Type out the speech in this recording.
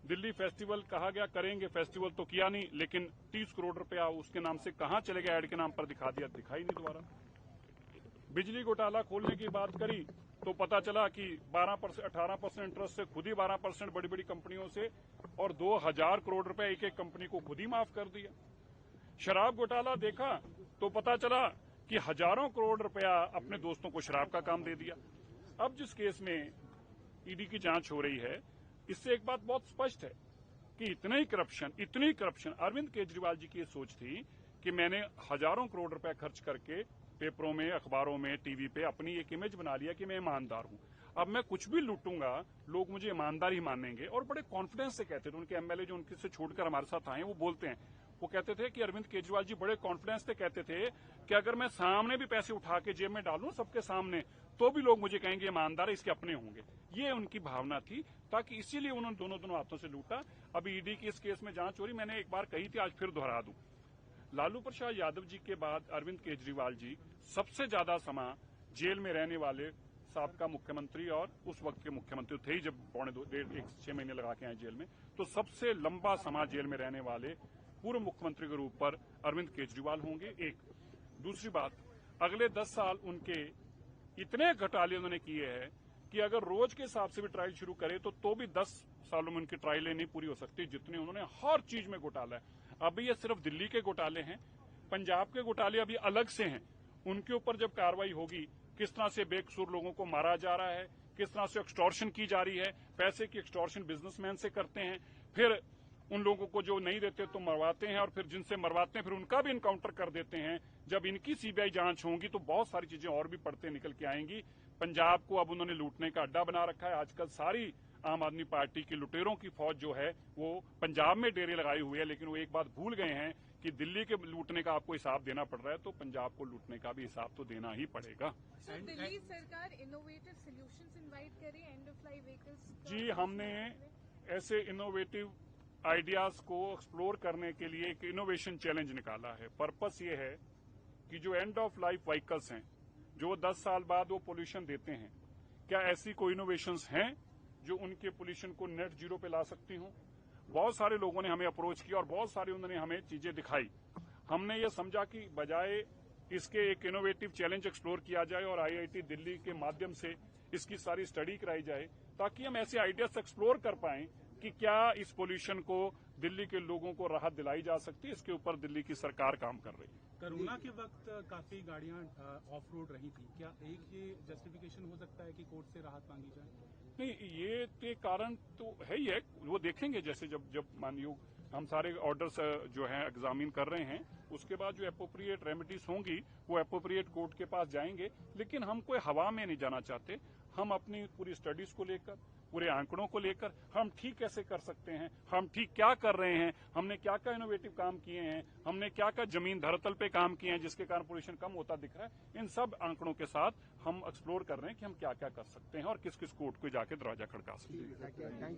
Delhi festival कहा गया करेंगे, फेस्टिवल तो किया नहीं, लेकिन 30 करोड़ रुपया उसके नाम से कहां चले गया, ऐड के नाम पर दिखा दिया, दिखाई नहीं दोबारा। बिजली घोटाला खोलने की बात करी तो पता चला कि 18% इंटरेस्ट से खुद ही 12% बड़ी बड़ी कंपनियों से और 2000 करोड़ रुपए एक एक कंपनी को खुद ही माफ कर दिया। शराब घोटाला देखा तो पता चला कि हजारों करोड़ रुपया अपने दोस्तों को शराब का काम दे दिया। अब जिस केस में ईडी की जांच हो रही है, इससे एक बात बहुत स्पष्ट है कि इतनी करप्शन अरविंद केजरीवाल जी की ये सोच थी कि मैंने हजारों करोड़ रुपया खर्च करके पेपरों में, अखबारों में, टीवी पे अपनी एक इमेज बना लिया कि मैं ईमानदार हूं। अब मैं कुछ भी लूटूंगा, लोग मुझे ईमानदार ही मानेंगे। और बड़े कॉन्फिडेंस से कहते थे, उनके एमएलए जो उनके से छोड़कर हमारे साथ आए वो बोलते हैं, वो कहते थे कि अरविंद केजरीवाल जी बड़े कॉन्फिडेंस से कहते थे कि अगर मैं सामने भी पैसे उठा के जेब में डालूं सबके सामने, तो भी लोग मुझे कहेंगे ईमानदार है, इसके अपने होंगे। ये उनकी भावना थी, ताकि इसीलिए उन्होंने दोनों हाथों से लूटा। अभी ईडी की इस केस में जांच हो रही, मैंने एक बार कही थी, आज फिर दोहरा दूं। लालू प्रसाद यादव जी के बाद अरविंद केजरीवाल जी सबसे ज्यादा समय जेल में रहने वाले साबका मुख्यमंत्री और उस वक्त के मुख्यमंत्री थे ही, जब 6 महीने लगा के आए जेल में, तो सबसे लंबा समय जेल में रहने वाले पूर्व मुख्यमंत्री के रूप पर अरविंद केजरीवाल होंगे। एक दूसरी बात, अगले 10 साल उनके इतने घोटाले उन्होंने किए हैं कि अगर रोज के हिसाब से भी ट्रायल शुरू करे तो भी 10 सालों में उनकी ट्रायलें नहीं पूरी हो सकती, जितने उन्होंने हर चीज में घोटाला है। अभी ये सिर्फ दिल्ली के घोटाले हैं, पंजाब के घोटाले अभी अलग से हैं। उनके ऊपर जब कार्रवाई होगी, किस तरह से बेकसूर लोगों को मारा जा रहा है, किस तरह से एक्सटॉर्शन की जा रही है, पैसे की एक्सटॉर्शन बिजनेसमैन से करते हैं, फिर उन लोगों को जो नहीं देते तो मरवाते हैं, और फिर जिनसे मरवाते हैं फिर उनका भी इनकाउंटर कर देते हैं। जब इनकी सीबीआई जांच होगी तो बहुत सारी चीजें और भी पड़ते निकल के आएंगी। पंजाब को अब उन्होंने लूटने का अड्डा बना रखा है। आजकल सारी आम आदमी पार्टी की लुटेरों की फौज जो है वो पंजाब में डेरे लगाई हुई है, लेकिन वो एक बात भूल गए हैं कि दिल्ली के लूटने का आपको हिसाब देना पड़ रहा है, तो पंजाब को लूटने का भी हिसाब तो देना ही पड़ेगा। दिल्ली सरकार इनोवेटिव सॉल्यूशंस इनवाइट करे एंड ऑफ लाइफ व्हीकल्स। जी, हमने ऐसे इनोवेटिव आइडियाज को एक्सप्लोर करने के लिए एक इनोवेशन चैलेंज निकाला है। पर्पस ये है कि जो एंड ऑफ लाइफ व्हीकल्स हैं, जो 10 साल बाद वो पोल्यूशन देते हैं, क्या ऐसी कोई इनोवेशंस हैं जो उनके पोल्यूशन को नेट जीरो पे ला सकती हूं। बहुत सारे लोगों ने हमें अप्रोच किया और बहुत सारे उन्होंने हमें चीजें दिखाई। हमने ये समझा कि बजाय इसके एक इनोवेटिव चैलेंज एक्सप्लोर किया जाए और आईआईटी दिल्ली के माध्यम से इसकी सारी स्टडी कराई जाए, ताकि हम ऐसे आइडियाज एक्सप्लोर कर पाएं कि क्या इस पोल्यूशन को दिल्ली के लोगों को राहत दिलाई जा सकती है। इसके ऊपर दिल्ली की सरकार काम कर रही है। कोरोना के वक्त काफी गाड़ियां ऑफ रोड रही थी, क्या एक ये जस्टिफिकेशन हो सकता है कि कोर्ट से राहत मांगी जाए? नहीं, ये के कारण तो है ही है, वो देखेंगे जैसे जब मानिए हम सारे ऑर्डर्स जो हैं एग्जामिन कर रहे हैं, उसके बाद जो एप्रोप्रिएट रेमेडीज होंगी वो एप्रोप्रिएट कोर्ट के पास जाएंगे। लेकिन हम कोई हवा में नहीं जाना चाहते। हम अपनी पूरी स्टडीज को लेकर, पूरे आंकड़ों को लेकर, हम ठीक कैसे कर सकते हैं, हम ठीक क्या कर रहे हैं, हमने क्या क्या इनोवेटिव काम किए हैं, हमने क्या क्या जमीन धरातल पे काम किए हैं जिसके कारण पोल्यूशन कम होता दिख रहा है, इन सब आंकड़ों के साथ हम एक्सप्लोर कर रहे हैं कि हम क्या क्या कर सकते हैं और किस किस कोर्ट को जाके दरवाजा खड़का सकते हैं।